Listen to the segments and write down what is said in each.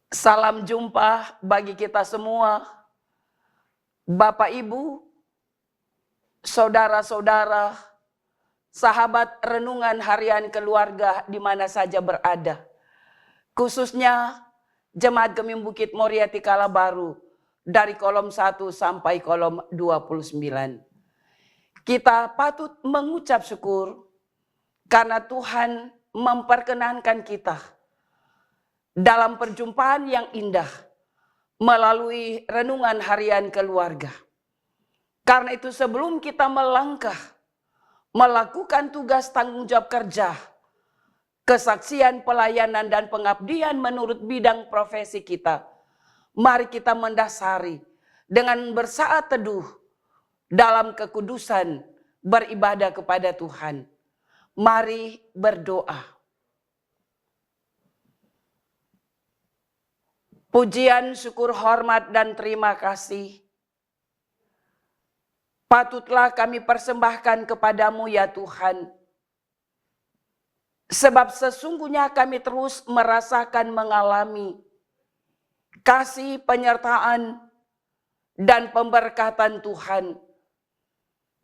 Salam jumpa bagi kita semua, Bapak Ibu, saudara-saudara, sahabat renungan harian keluarga di mana saja berada. Khususnya Jemaat Gemim Bukit Moria Tikala Baru dari kolom 1 sampai kolom 29. Kita patut mengucap syukur karena Tuhan memperkenankan kita dalam perjumpaan yang indah melalui renungan harian keluarga. Karena itu sebelum kita melangkah melakukan tugas tanggung jawab kerja, kesaksian, pelayanan, dan pengabdian menurut bidang profesi kita, mari kita mendasari dengan bersaat teduh dalam kekudusan beribadah kepada Tuhan. Mari berdoa. Pujian, syukur, hormat, dan terima kasih patutlah kami persembahkan kepadamu ya Tuhan. Sebab sesungguhnya kami terus merasakan mengalami kasih, penyertaan, dan pemberkatan Tuhan.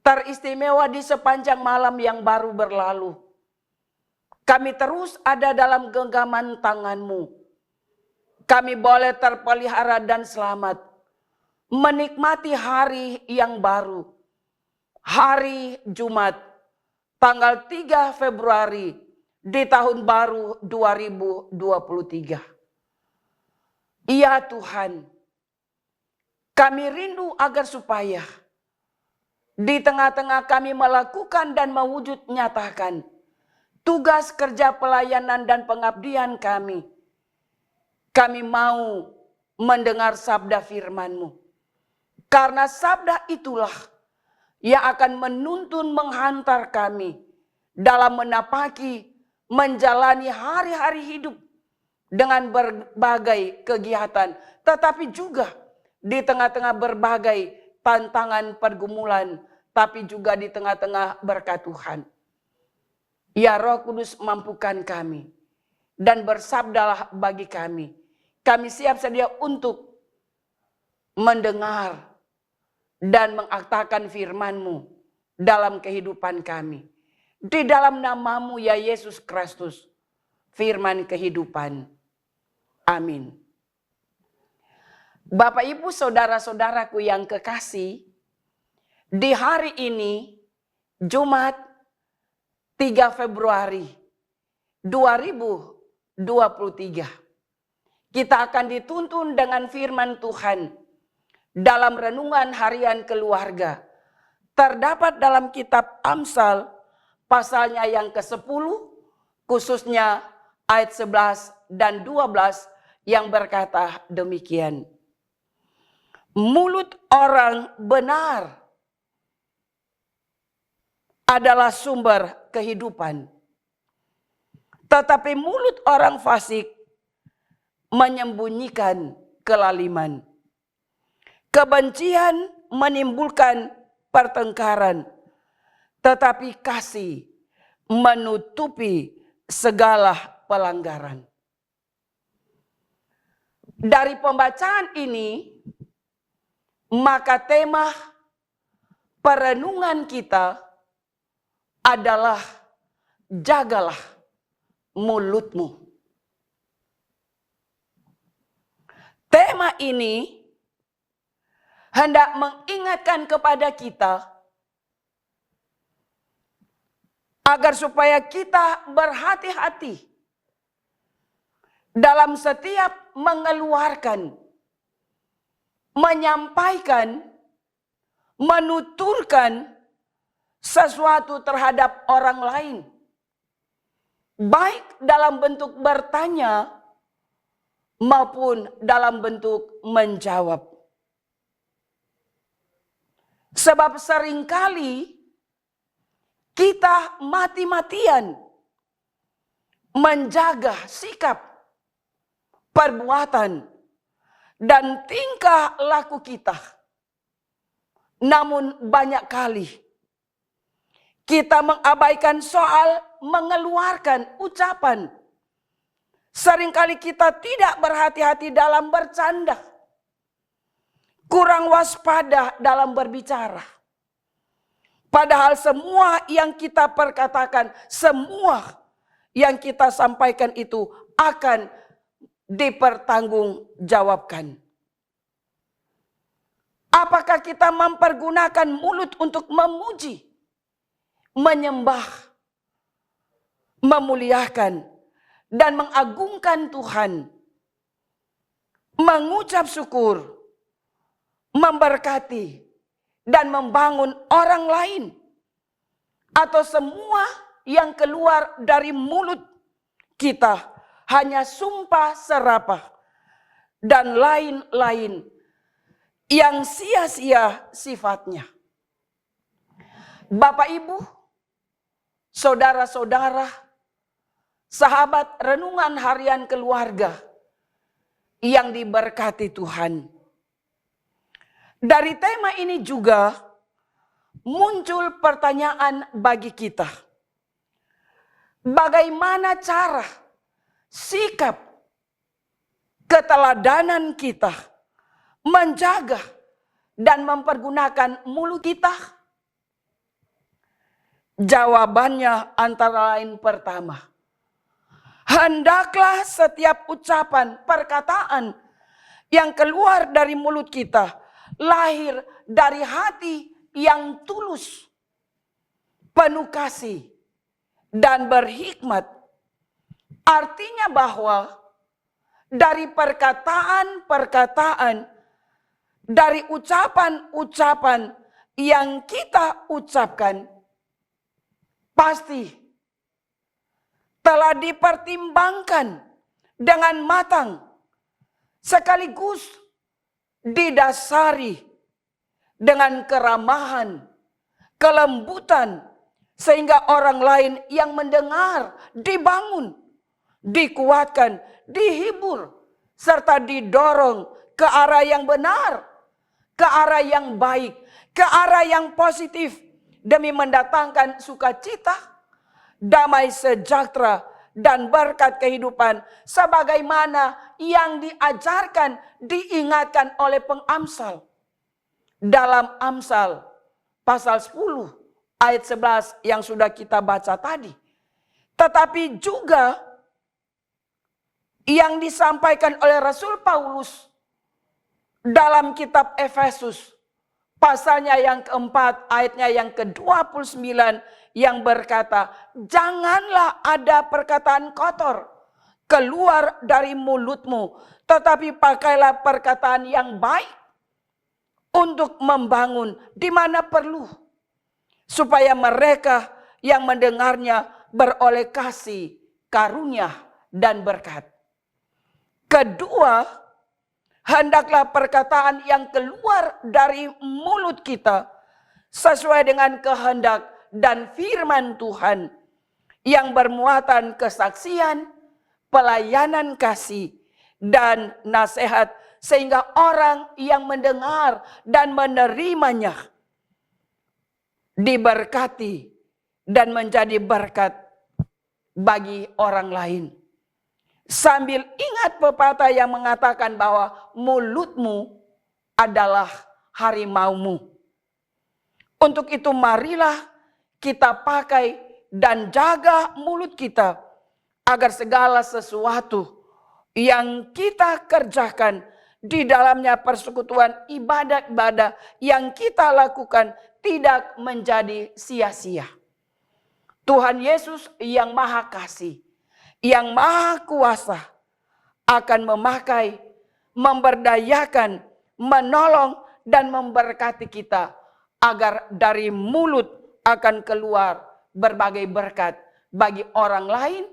Teristimewa di sepanjang malam yang baru berlalu. Kami terus ada dalam genggaman tangan-Mu. Kami boleh terpelihara dan selamat. Menikmati hari yang baru. Hari Jumat, tanggal 3 Februari di tahun baru 2023. Ya Tuhan, kami rindu agar supaya di tengah-tengah kami melakukan dan mewujud nyatakan tugas kerja pelayanan dan pengabdian kami. Kami mau mendengar sabda firman-Mu. Karena sabda itulah yang akan menuntun menghantar kami dalam menapaki, menjalani hari-hari hidup dengan berbagai kegiatan. Tetapi juga di tengah-tengah berbagai tantangan pergumulan, tapi juga di tengah-tengah berkat Tuhan. Ya Roh Kudus mampukan kami dan bersabdalah bagi kami. Kami siap sedia untuk mendengar dan mengaktakan firman-Mu dalam kehidupan kami. Di dalam nama-Mu ya Yesus Kristus, firman kehidupan. Amin. Bapak Ibu saudara-saudaraku yang kekasih, di hari ini Jumat 3 Februari 2023. Kita akan dituntun dengan firman Tuhan dalam renungan harian keluarga. Terdapat dalam kitab Amsal pasalnya yang ke-10, khususnya ayat 11 dan 12 yang berkata demikian. Mulut orang benar adalah sumber kehidupan. Tetapi mulut orang fasik menyembunyikan kelaliman. Kebencian menimbulkan pertengkaran, tetapi kasih menutupi segala pelanggaran. Dari pembacaan ini, maka tema perenungan kita adalah jagalah mulutmu. Tema ini hendak mengingatkan kepada kita agar supaya kita berhati-hati dalam setiap mengeluarkan, menyampaikan, menuturkan sesuatu terhadap orang lain. Baik dalam bentuk bertanya maupun dalam bentuk menjawab. Sebab seringkali kita mati-matian menjaga sikap, perbuatan, dan tingkah laku kita. Namun banyak kali kita mengabaikan soal mengeluarkan ucapan Seringkali kita tidak berhati-hati dalam bercanda. Kurang waspada dalam berbicara. Padahal semua yang kita perkatakan, semua yang kita sampaikan itu akan dipertanggungjawabkan. Apakah kita mempergunakan mulut untuk memuji, menyembah, memuliakan, dan mengagungkan Tuhan, mengucap syukur, memberkati, dan membangun orang lain? Atau semua yang keluar dari mulut kita hanya sumpah serapah dan lain-lain yang sia-sia sifatnya? Bapak, Ibu, saudara-saudara, sahabat renungan harian keluarga yang diberkati Tuhan. Dari tema ini juga muncul pertanyaan bagi kita. Bagaimana cara, sikap, keteladanan kita menjaga dan mempergunakan mulut kita? Jawabannya antara lain pertama, hendaklah setiap ucapan, perkataan yang keluar dari mulut kita lahir dari hati yang tulus, penuh kasih, dan berhikmat. Artinya bahwa dari perkataan-perkataan, dari ucapan-ucapan yang kita ucapkan, pasti telah dipertimbangkan dengan matang, sekaligus didasari dengan keramahan, kelembutan, sehingga orang lain yang mendengar dibangun, dikuatkan, dihibur, serta didorong ke arah yang benar, ke arah yang baik, ke arah yang positif, demi mendatangkan sukacita, damai sejahtera, dan berkat kehidupan sebagaimana yang diajarkan, diingatkan oleh pengamsal dalam Amsal pasal 10 ayat 11 yang sudah kita baca tadi. Tetapi juga yang disampaikan oleh Rasul Paulus dalam kitab Efesus pasalnya yang keempat, ayatnya yang ke-29, yang berkata, janganlah ada perkataan kotor keluar dari mulutmu, tetapi pakailah perkataan yang baik untuk membangun di mana perlu, supaya mereka yang mendengarnya beroleh kasih, karunia, dan berkat. Kedua, hendaklah perkataan yang keluar dari mulut kita sesuai dengan kehendak dan firman Tuhan yang bermuatan kesaksian, pelayanan kasih, dan nasihat, sehingga orang yang mendengar dan menerimanya diberkati dan menjadi berkat bagi orang lain. Sambil ingat pepatah yang mengatakan bahwa mulutmu adalah harimaumu. Untuk itu marilah kita pakai dan jaga mulut kita, agar segala sesuatu yang kita kerjakan di dalamnya persekutuan ibadah-ibadah yang kita lakukan tidak menjadi sia-sia. Tuhan Yesus yang Maha Kasih, yang Maha Kuasa, akan memakai, memberdayakan, menolong, dan memberkati kita, agar dari mulut akan keluar berbagai berkat bagi orang lain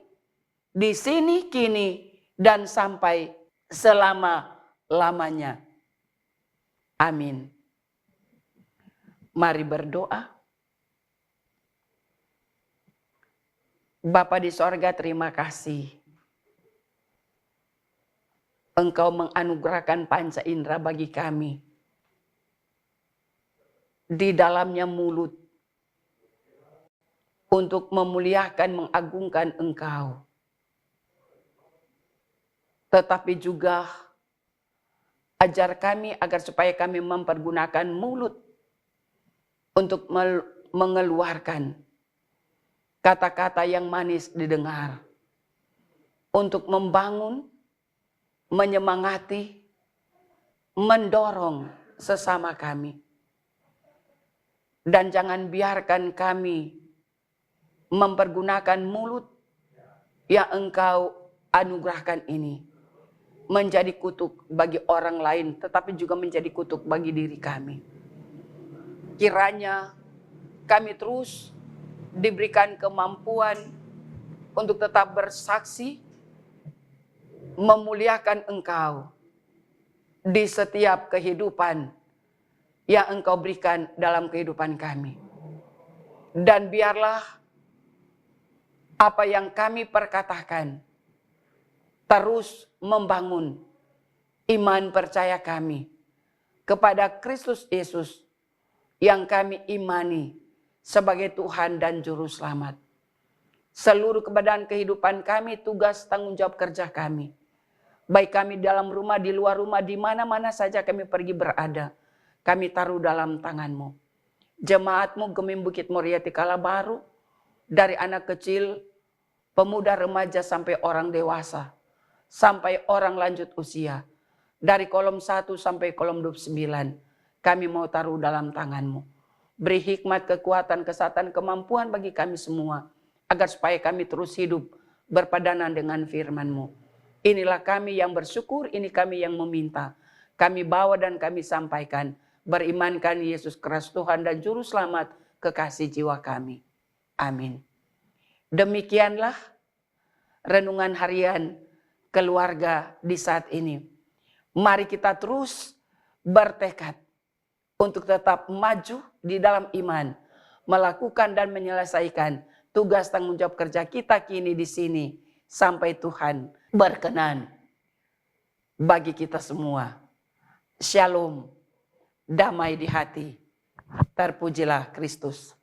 di sini, kini, dan sampai selama-lamanya. Amin. Mari berdoa. Bapa di sorga, terima kasih. Engkau menganugerahkan panca indera bagi kami. Di dalamnya mulut. Untuk memuliakan, mengagungkan Engkau. tetapi juga ajar kami agar supaya kami mempergunakan mulut untuk mengeluarkan kata-kata yang manis didengar, untuk membangun, menyemangati, mendorong sesama kami. Dan jangan biarkan kami mempergunakan mulut yang Engkau anugerahkan ini menjadi kutuk bagi orang lain, tetapi juga menjadi kutuk bagi diri kami. Kiranya kami terus diberikan kemampuan untuk tetap bersaksi, memuliakan Engkau di setiap kehidupan yang Engkau berikan dalam kehidupan kami. Dan biarlah apa yang kami perkatakan terus membangun iman percaya kami kepada Kristus Yesus yang kami imani sebagai Tuhan dan Juru Selamat. Seluruh keadaan kehidupan kami, tugas tanggung jawab kerja kami, baik kami dalam rumah, di luar rumah, di mana-mana saja kami pergi berada, kami taruh dalam tangan-Mu. Jemaat-Mu Gemim Bukit Moriah Tikala Baru, dari anak kecil, pemuda, remaja, sampai orang dewasa, sampai orang lanjut usia, dari kolom 1 sampai kolom 29, kami mau taruh dalam tangan-Mu. Beri hikmat, kekuatan, kesehatan, kemampuan bagi kami semua, agar supaya kami terus hidup berpadanan dengan firman-Mu. Inilah kami yang bersyukur, ini kami yang meminta. Kami bawa dan kami sampaikan, berimankan Yesus Kristus Tuhan dan Juru Selamat kekasih jiwa kami. Amin. Demikianlah renungan harian keluarga di saat ini. Mari kita terus bertekad untuk tetap maju di dalam iman, melakukan dan menyelesaikan tugas tanggung jawab kerja kita kini di sini sampai Tuhan berkenan bagi kita semua. Shalom, damai di hati. Terpujilah Kristus.